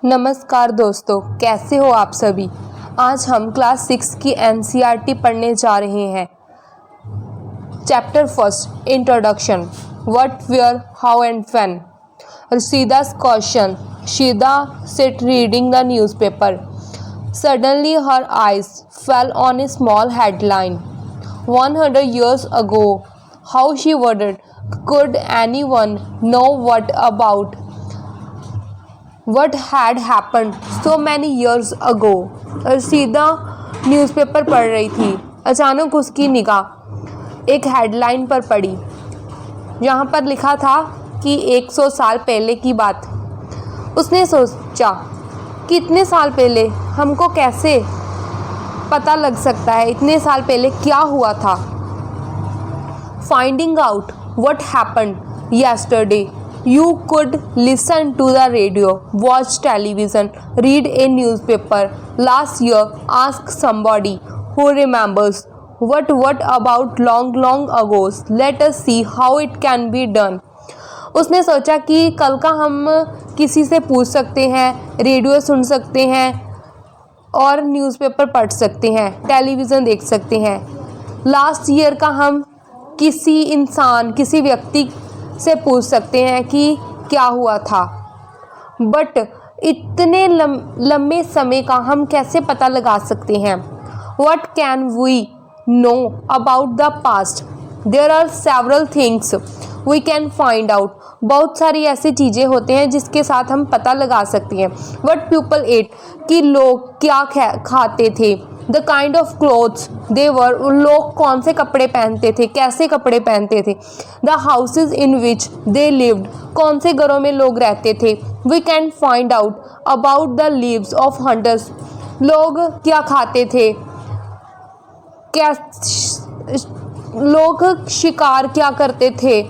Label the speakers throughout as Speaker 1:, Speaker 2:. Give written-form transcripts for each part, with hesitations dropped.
Speaker 1: नमस्कार दोस्तों, कैसे हो आप सभी। आज हम क्लास 6 की एनसीईआरटी पढ़ने जा रहे हैं। Chapter first, introduction, what, where, how and when. Rashida's caution. Shida sat reading the newspaper. Suddenly her eyes fell on a small headline. 100 years ago. How she wondered, could anyone know what had happened so many years ago? Rashida newspaper पढ़ रही थी। अचानक उसकी निगाह एक headline पर पड़ी। यहाँ पर लिखा था कि 100 साल पहले की बात। उसने सोचा कि इतने साल पहले, हमको कैसे पता लग सकता है इतने साल पहले क्या हुआ था। Finding out what happened yesterday, you could listen to the radio, watch television, read a newspaper, last year, ask somebody who remembers, what about long ago, let us see how it can be done। उसने सोचा कि कल का हम किसी से पूछ सकते हैं, रेडियो सुन सकते हैं और न्यूज़पेपर पढ़ सकते हैं, टेलीविज़न देख सकते हैं। लास्ट ईयर का हम किसी व्यक्ति से पूछ सकते हैं कि क्या हुआ था। बट इतने लंबे समय का हम कैसे पता लगा सकते हैं। What can we know about the past? There are several things we can find out। बहुत सारी ऐसी चीज़ें होते हैं जिसके साथ हम पता लगा सकते हैं। What people ate, कि लोग क्या खाते थे। The kind of clothes they were, लोग कौन से कपड़े पहनते थे, कैसे कपड़े पहनते थे। The houses in which they lived, कौन से घरों में लोग रहते थे। We can find out about the lives of hunters, लोग क्या खाते थे, क्या लोग शिकार क्या करते थे,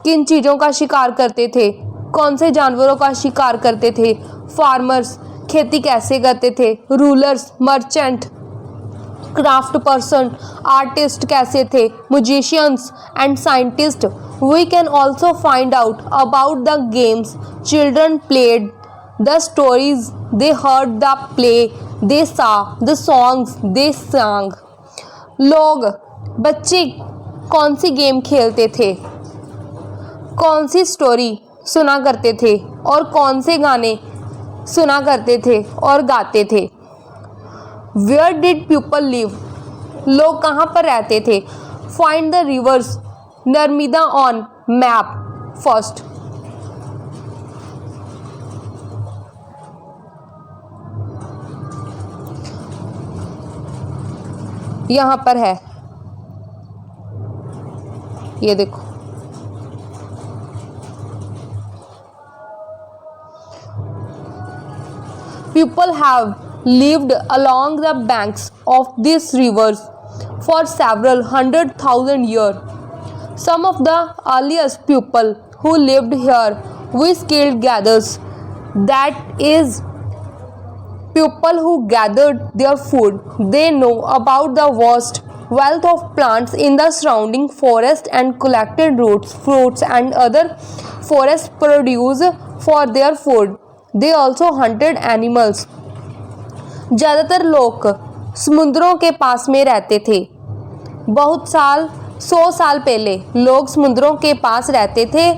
Speaker 1: किन चीज़ों का शिकार करते थे, कौन से जानवरों का शिकार करते थे। फार्मर्स, खेती कैसे करते थे। Rulers, merchant, craft person, artist कैसे थे। Musicians and scientist. We can also find out about the games children played, the stories they heard, the play they saw, the songs दे सांग। बच्चे कौन सी गेम खेलते थे, कौन सी स्टोरी सुना करते थे और कौन से गाने सुना करते थे और गाते थे। Where did people live, लोग कहाँ पर रहते थे। Find the rivers Narmada on map first। यहाँ पर है, ये देखो। People have lived along the banks of these rivers for several 100,000 years. Some of the earliest people who lived here were skilled gatherers, that is, people who gathered their food. They know about the vast wealth of plants in the surrounding forest and collected roots, fruits and other forest produce for their food. They also hunted animals। ज़्यादातर लोग समुद्रों के पास में रहते थे। 100 साल पहले लोग समुद्रों के पास रहते थे।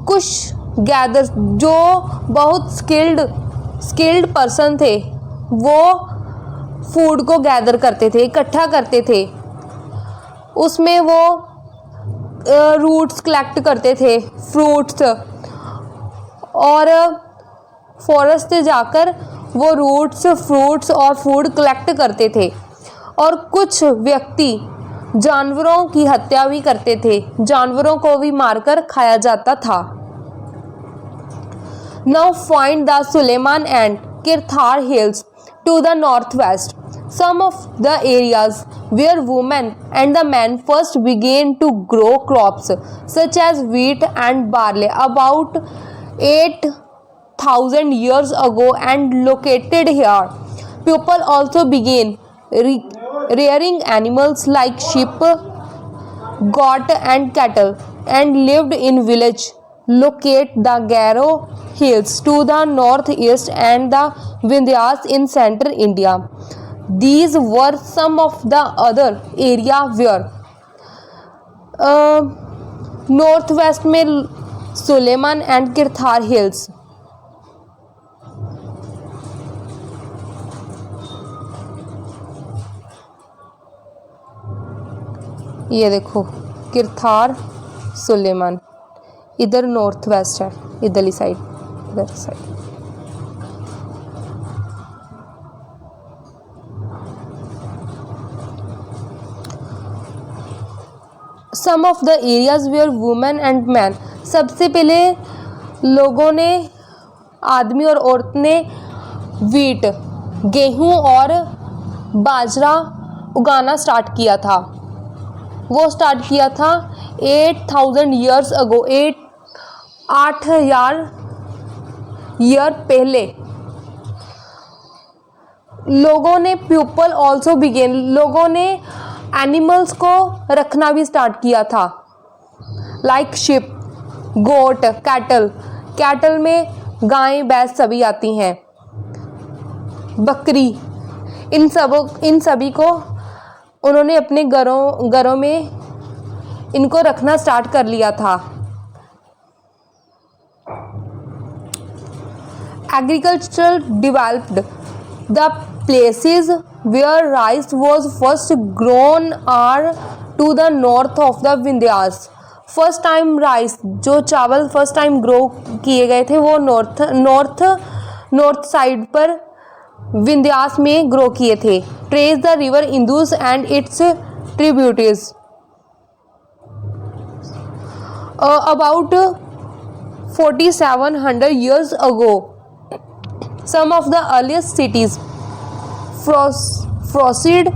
Speaker 1: कुछ गैदर, जो बहुत स्किल्ड पर्सन थे, वो फूड को गैदर करते थे, इकट्ठा करते थे। उसमें वो रूट्स कलेक्ट करते थे, फ्रूट्स, और फॉरेस्ट से जाकर वो रूट्स, फ्रूट्स और फूड कलेक्ट करते थे। और कुछ व्यक्ति जानवरों की हत्या भी करते थे, जानवरों को भी मारकर खाया जाता था। Now find the Suleiman and Kirthar hills to the northwest, some of the areas where women and the men first began to grow crops such as wheat and barley about 8,000 years ago and located here. People also began rearing animals like sheep, goat and cattle and lived in village locate the Garo Hills to the northeast and the Vindhyas in central India. These were some of the other area where northwest में Suleman and किरथार hills. ये देखो किरथार सुलेमान इधर north west है, इधरली side, इधर side. Some of the areas where women and man. सबसे पहले लोगों ने, आदमी और औरत ने वीट, गेहूं और बाजरा उगाना स्टार्ट किया था. वो स्टार्ट किया था 8000 ईयर्स अगो, 8,000 ईयर पहले. लोगों ने पीपल ऑल्सो बिगेन, लोगों ने एनिमल्स को रखना भी स्टार्ट किया था, लाइक शिप, गोट, कैटल. कैटल में गाय भैंस सभी आती हैं, बकरी. इन सभी को उन्होंने अपने घरों में इनको रखना स्टार्ट कर लिया था. Agriculture developed. The places where rice was first grown are to the north of the Vindhyas. First time rice, जो चावल फर्स्ट टाइम ग्रो किए गए थे वो नॉर्थ साइड पर विंध्यास में ग्रो किए थे. Trace the river Indus and it's tributaries. About 4700 years ago, some of the earliest cities proceed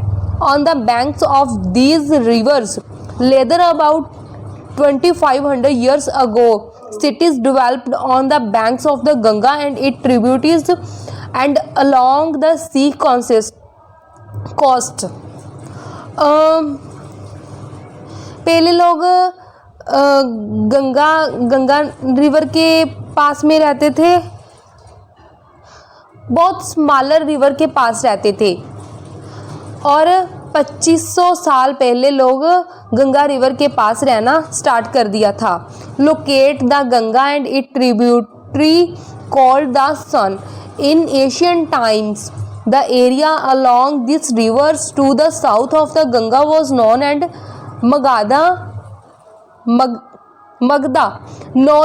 Speaker 1: on the banks of these rivers. Later, about 2500 years ago, cities developed on the banks of the Ganga and its tributaries and along the sea coast. पहले लोग Ganga river के पास में रहते थे, बहुत smaller river के पास रहते थे, और 2500 साल पहले लोग गंगा रिवर के पास रहना स्टार्ट कर दिया था. Locate the Ganga and it tributary called the Son. In ancient times, the area along these rivers to the south of the Ganga was known as Magda, now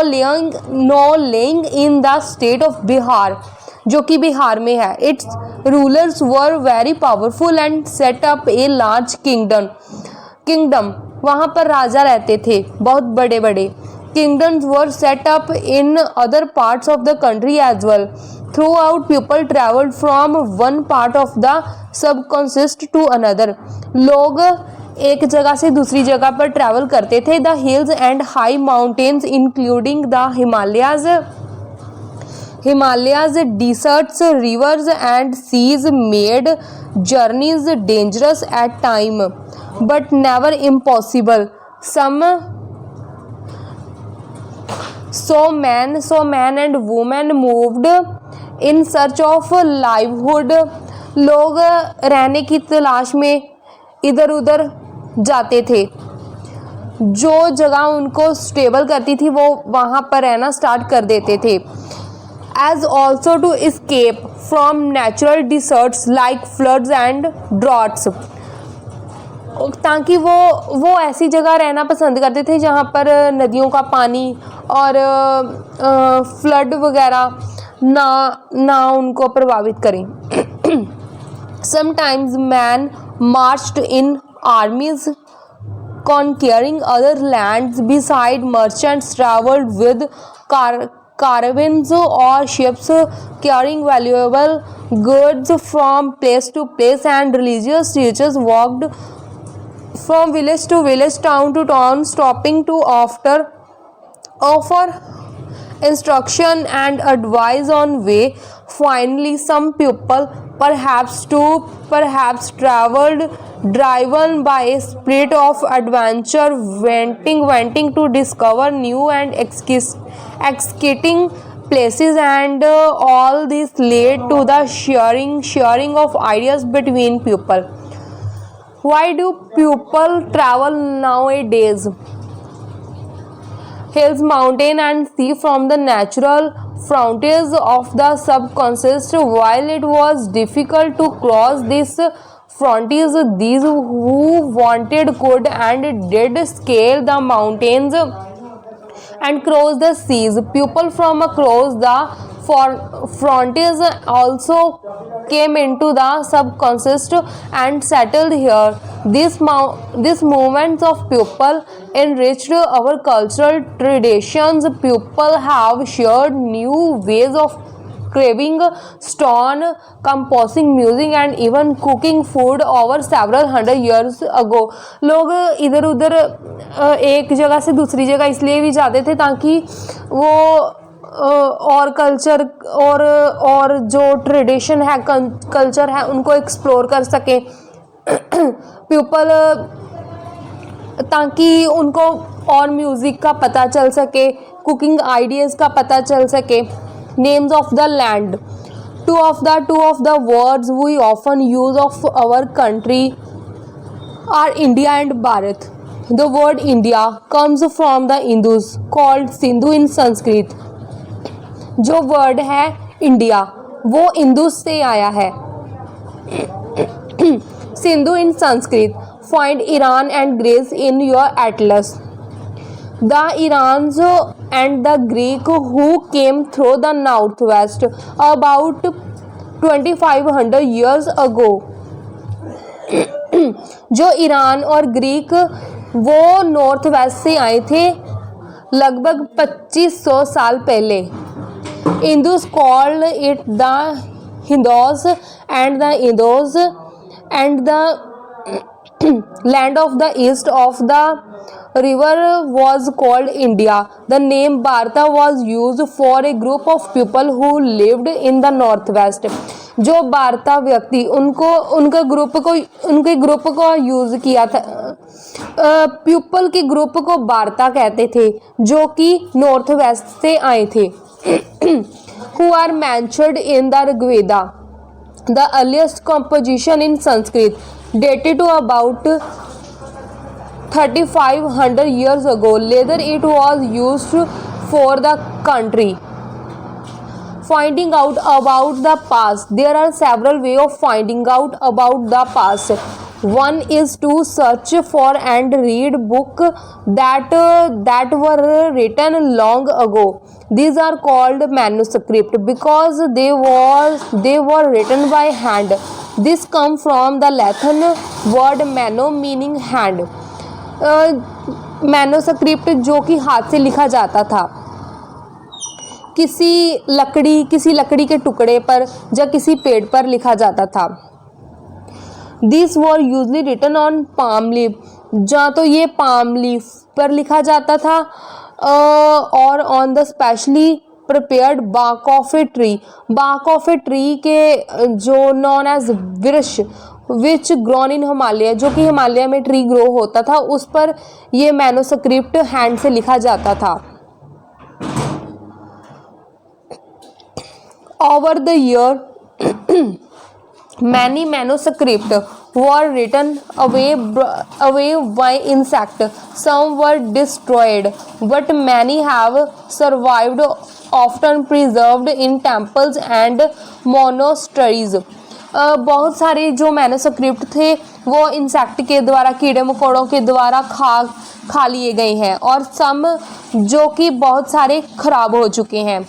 Speaker 1: lying in the state of Bihar, जो कि बिहार में है. Its rulers were very powerful and set up a large kingdom. वहाँ पर राजा रहते थे, बहुत बड़े बड़े. Kingdoms were set up in other parts of the country as well. Throughout, people traveled from one part of the subcontinent to another. लोग एक जगह से दूसरी जगह पर ट्रैवल करते थे. The hills and high mountains, including the Himalayas, deserts, rivers, and seas, made journeys dangerous at times, but never impossible. So man and woman moved in search of livelihood. लोग रहने की तलाश में इधर उधर जाते थे. जो जगह उनको स्टेबल करती थी वो वहाँ पर रहना स्टार्ट कर देते थे. As also to escape from natural disasters like floods and droughts. ताकि वो ऐसी जगह रहना पसंद करते थे जहाँ पर नदियों का पानी और फ्लड वगैरह ना उनको प्रभावित करें. Sometimes man marched in armies conquering other lands. Beside, merchants traveled with caravans or ships carrying valuable goods from place to place, and religious teachers walked from village to village, town to town, stopping to offer instruction and advice on way. Finally, some people perhaps traveled, driven by a spirit of adventure, wanting to discover new and exciting places, and all this led to the sharing of ideas between people. Why do people travel nowadays? Hills, mountain, and sea from the natural frontiers of the subconscious. While it was difficult to cross these frontiers, these who wanted could and did scale the mountains and cross the seas. People from across the frontiers also came into the subconscious and settled here. These movements of people enriched our cultural traditions. People have shared new ways of craving stone, composing music, and even cooking food over several hundred years ago. लोग इधर उधर एक जगह से दूसरी जगह इसलिए भी जाते थे ताकि वो और कल्चर और जो ट्रेडिशन है, कल्चर है, उनको एक्सप्लोर कर सके पीपल, ताकि उनको और म्यूज़िक का पता चल सके, कुकिंग आइडियाज़ का पता चल सके. Names of the land. Two of the words we often use of our country are India and Bharat. The word India comes from the Indus called Sindhu in Sanskrit. जो word है India वो Indus से आया है. Sindhu in Sanskrit. Find Iran and Greece in your atlas. The Iranians and the Greek who came through the northwest about 2500 years ago. जो Iran और Greek वो north west से आए थे लगभग 2500 साल पहले. Indus called it the Hindos and the Indos, and the land of the east of the river was called India. The name Bharata was used for a group of people who lived in the northwest. जो भारता व्यक्ति उनके group को use किया था. People के group को भारता कहते थे जो कि नॉर्थ वेस्ट से आए थे. Who are mentioned in the Rigveda. The earliest composition in Sanskrit dated to about 3500 years ago. Later it was used for the country. Finding out about the past. There are several ways of finding out about the past. One is to search for and read books that were written long ago. These are called manuscript because they were written by hand. This comes from the Latin word mano meaning hand. Manuscript जो कि हाथ से लिखा जाता था किसी लकड़ी के टुकड़े पर या किसी पेड़ पर लिखा जाता था. These were usually written on palm leaf. या तो ये palm leaf पर लिखा जाता था और on the specially prepared bark of a tree. Bark of a tree के जो known as वृक्ष which grown in Himalaya, जो कि हिमालय में ट्री ग्रो होता था, उस पर ये मैनोस्क्रिप्ट हैंड से लिखा जाता था. Over the year, many manuscripts were written away by insect. Some were destroyed, but many have survived, often preserved in temples and monasteries. बहुत सारे जो मैनोस्क्रिप्ट थे वो इंसेक्ट के द्वारा, कीड़े मकोड़ों के द्वारा खा लिए गए हैं, और सम जो कि बहुत सारे खराब हो चुके हैं,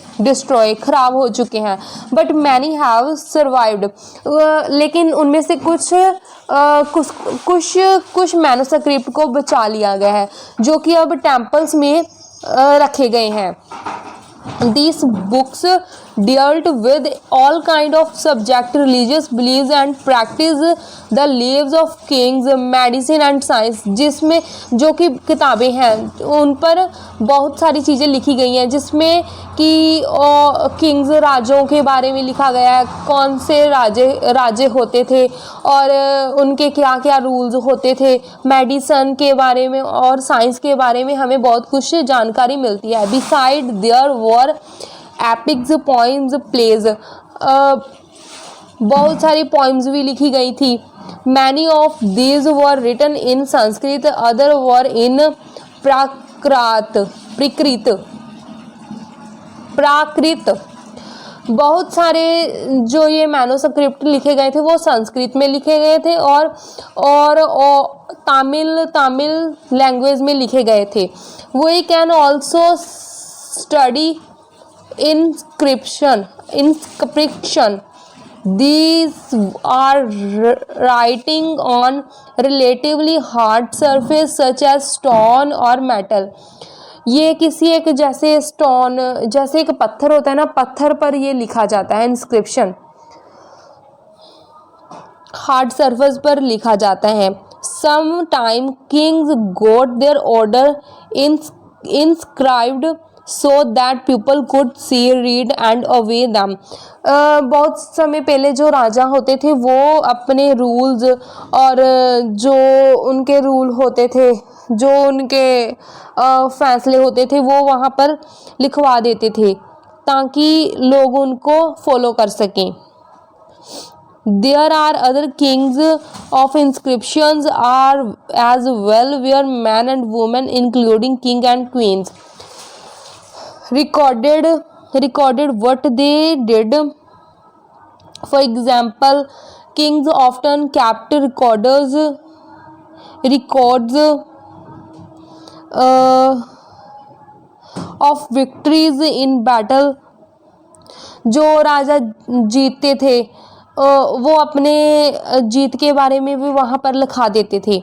Speaker 1: खराब हो चुके हैं. But many have survived. लेकिन उनमें से कुछ मैनोस्क्रिप्ट को बचा लिया गया है जो कि अब टेम्पल्स में रखे गए हैं. These books dealt with all kind of subject, religious beliefs and practice the lives of kings, medicine and science, जिसमें जो कि किताबें हैं उन पर बहुत सारी चीज़ें लिखी गई हैं, जिसमें कि किंग्स राजों के बारे में लिखा गया है, कौन से राजे होते थे और उनके क्या क्या रूल्स होते थे, मेडिसन के बारे में और साइंस के बारे में हमें बहुत कुछ जानकारी मिलती है। Beside there were epics, poems, plays, बहुत सारी पोइम्स भी लिखी गई थी। Many of these were written in Sanskrit, other were in Prakrit. बहुत सारे जो ये मैनोस्क्रिप्ट लिखे गए थे वो संस्कृत में लिखे गए थे और तमिल लैंग्वेज में लिखे गए थे। We can also study inscription. These are writing on relatively hard surface such as stone or metal. ये किसी एक जैसे स्टोन, जैसे एक पत्थर होता है ना, पत्थर पर ये लिखा जाता है, इंस्क्रिप्शन हार्ड सरफेस पर लिखा जाता है। Sometime kings got their order inscribed so that people could see, read and obey them. बहुत समय पहले जो राजा होते थे वो अपने रूल्स और जो उनके रूल होते थे, जो उनके फैसले होते थे वो वहाँ पर लिखवा देते थे ताकि लोग उनको फॉलो कर सकें। There are other kings of inscriptions are as well where men and women including king and queens recorded what they did. For example, kings often kept records of victories in battle. जो राजा जीतते थे वो अपने जीत के बारे में भी वहाँ पर लिखा देते थे।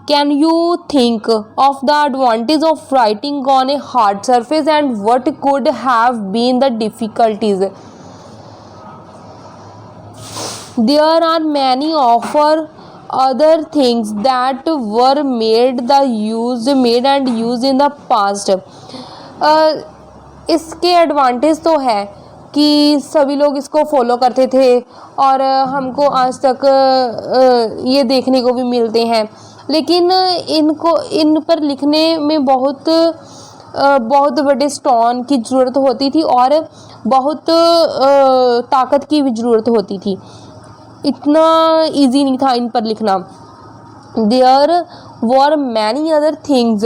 Speaker 1: Can you think of the advantage of writing on a hard surface and what could have been the difficulties? There are many offer other things that were made and used in the past. इसके advantage तो है कि सभी लोग इसको follow करते थे और हमको आज तक ये देखने को भी मिलते हैं, लेकिन इन पर लिखने में बहुत बड़े स्टोन की ज़रूरत होती थी और बहुत ताकत की भी ज़रूरत होती थी। इतना इजी नहीं था इन पर लिखना। There were many other things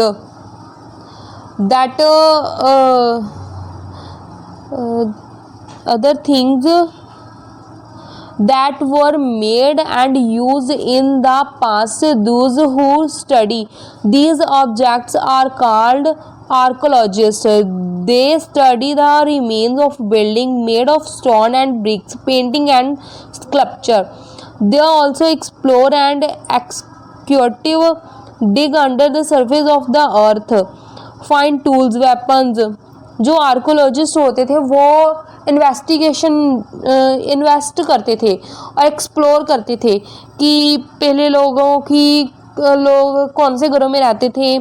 Speaker 1: that that were made and used in the past. Those who study these objects are called archaeologists. They study the remains of buildings made of stone and bricks, painting and sculpture. They also explore and excavative, dig under the surface of the earth, find tools, weapons. जो archaeologist होते थे वो invest करते थे और explore करते थे कि पहले लोग कौन से घरों में रहते थे,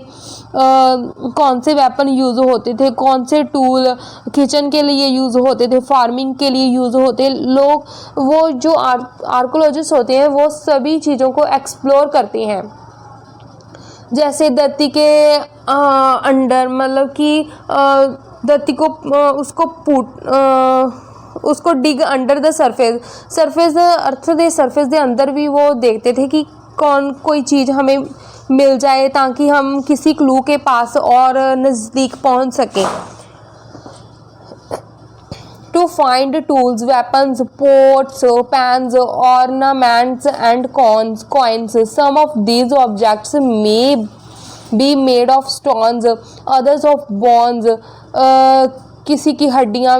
Speaker 1: कौन से वेपन यूज़ होते थे, कौन से टूल किचन के लिए यूज़ होते थे, फार्मिंग के लिए यूज़ होते लोग। वो जो आर्कोलॉजिस्ट होते हैं वो सभी चीज़ों को एक्सप्लोर करते हैं। जैसे धरती के अंडर, मतलब कि धरती को उसको dig under the surface earth दे सरफेस दे अंदर भी वो देखते थे कि कोई चीज़ हमें मिल जाए ताकि हम किसी क्लू के पास और नज़दीक पहुंच सकें। To find tools, weapons, pots, pans, ornaments and coins. Some of these objects may be made of stones, others of bones. किसी की हड्डियाँ,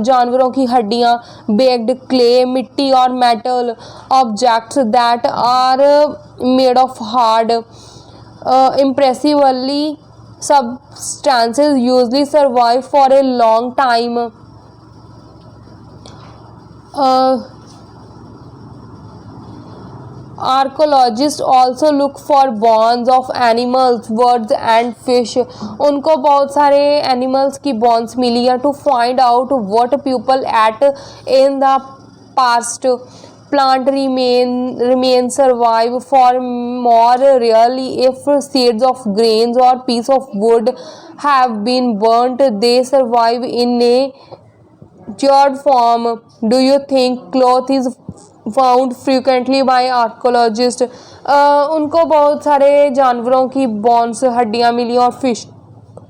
Speaker 1: जानवरों की हड्डियाँ, baked clay, मिट्टी और metal objects that are made of hard, impressively substances usually survive for a long time. Archaeologist also look for bones of animals, birds and fish. उनको बहुत सारे एनिमल्स की बोन्स मिली है to find out what people ate in the past. Plant remain survive for more rarely if seeds of grains or piece of wood have been burnt, they survive in a cured form. Do you think cloth is found frequently by archaeologists? उनको बहुत सारे जानवरों की bones, हड्डियाँ मिली और fish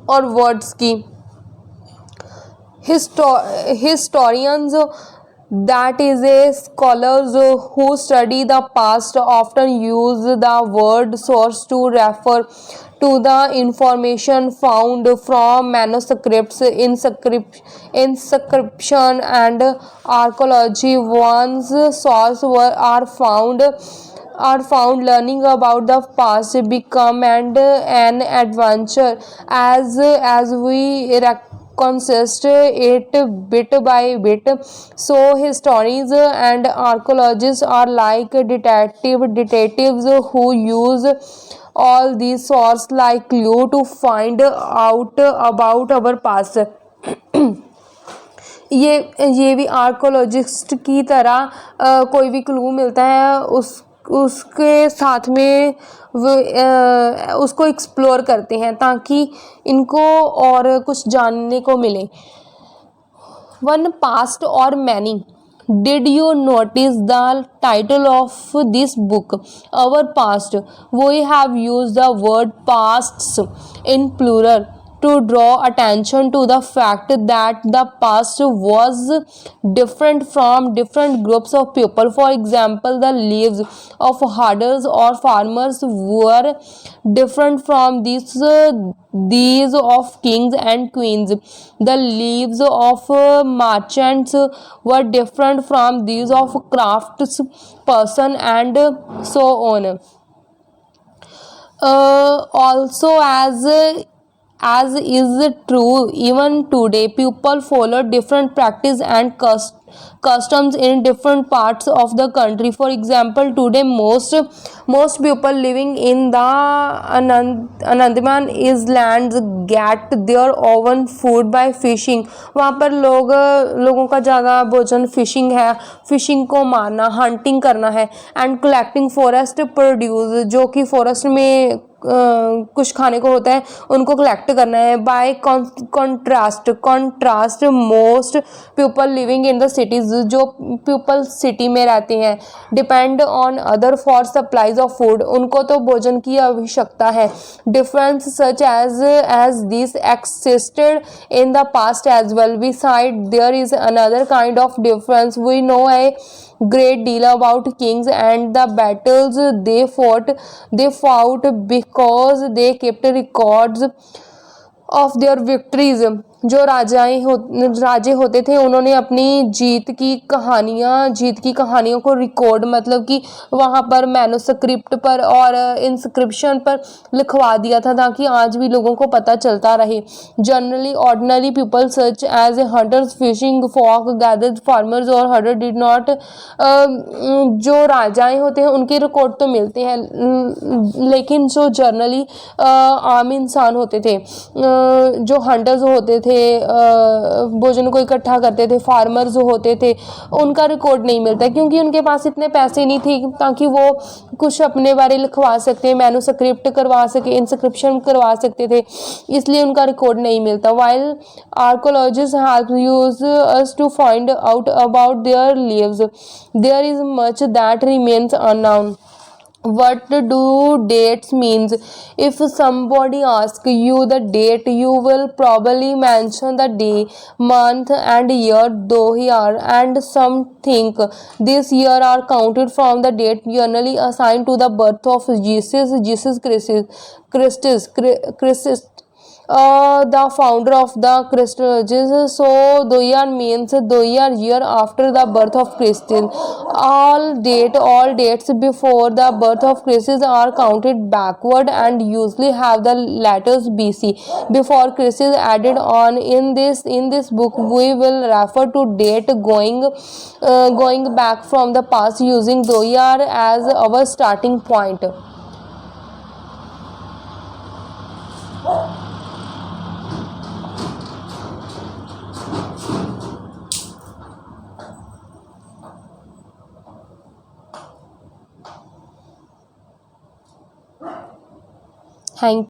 Speaker 1: और words की। Historians, that is a scholars who study the past, often use the word source to refer to the information found from manuscripts, inscription and archaeology. Once sources are found, learning about the past become an adventure as we consist it bit by bit. So historians and archaeologists are like detectives who use all these sources like clue to find out about our past. ये भी archaeologist की तरह कोई भी clue मिलता है उसके साथ में वो उसको एक्सप्लोर करते हैं ताकि इनको और कुछ जानने को मिले। वन पास्ट और many. Did you notice the title of this book, Our Past? We have used the word pasts in plural to draw attention to the fact that the past was different from different groups of people. For example, the lives of herders or farmers were different from these of kings and queens. The lives of merchants were different from these of craftsperson and so on. Also, as is true even today, people follow different practice and customs in different parts of the country. For example, today most people living in the Andaman Islands get their own food by fishing. वहाँ पर लोगों का ज़्यादा भोजन fishing है, fishing को मारना, hunting करना है, एंड कलेक्टिंग फॉरेस्ट प्रोड्यूस, जो कि फॉरेस्ट में कुछ खाने को होता है उनको कलेक्ट करना है। By contrast most people living in the cities, जो पीपल सिटी में रहते हैं, depend on other for supplies of food, उनको तो भोजन की आवश्यकता है। Difference such as this existed in the past as well. Beside there is another kind of difference. We know a great deal about kings and the battles they fought because they kept records of their victories. जो राजे होते थे उन्होंने अपनी जीत की कहानियों को record, मतलब कि वहाँ पर मैन्युस्क्रिप्ट पर और इंस्क्रिप्शन पर लिखवा दिया था ताकि आज भी लोगों को पता चलता रहे। Generally ordinary people such as hunters, fishing folk, gatherers, farmers और हर्डर डिड नॉट। जो राजाएं होते हैं उनके रिकॉर्ड तो मिलते हैं, लेकिन जो जर्नली आम इंसान होते थे, जो हंटर्स होते थे, भोजन को इकट्ठा करते थे, फार्मर्स होते थे, उनका रिकॉर्ड नहीं मिलता क्योंकि उनके पास इतने पैसे नहीं थे ताकि वो कुछ अपने बारे लिखवा सकते, मैन्युस्क्रिप्ट करवा सके, इंस्क्रिप्शन करवा सकते थे, इसलिए उनका रिकॉर्ड नहीं मिलता। While archaeologist help use us to find out about their lives, there is much that remains unknown. What do dates means? If somebody asks you the date, you will probably mention the day, month and year, though here, and some think this year are counted from the date generally assigned to the birth of Jesus Christ. the founder of the Christologies. So Doyar means Doyar year after the birth of Christ. All dates before the birth of Christ are counted backward and usually have the letters BC before Christ is added on. In this book we will refer to date going back from the past using Doyar as our starting point. Thank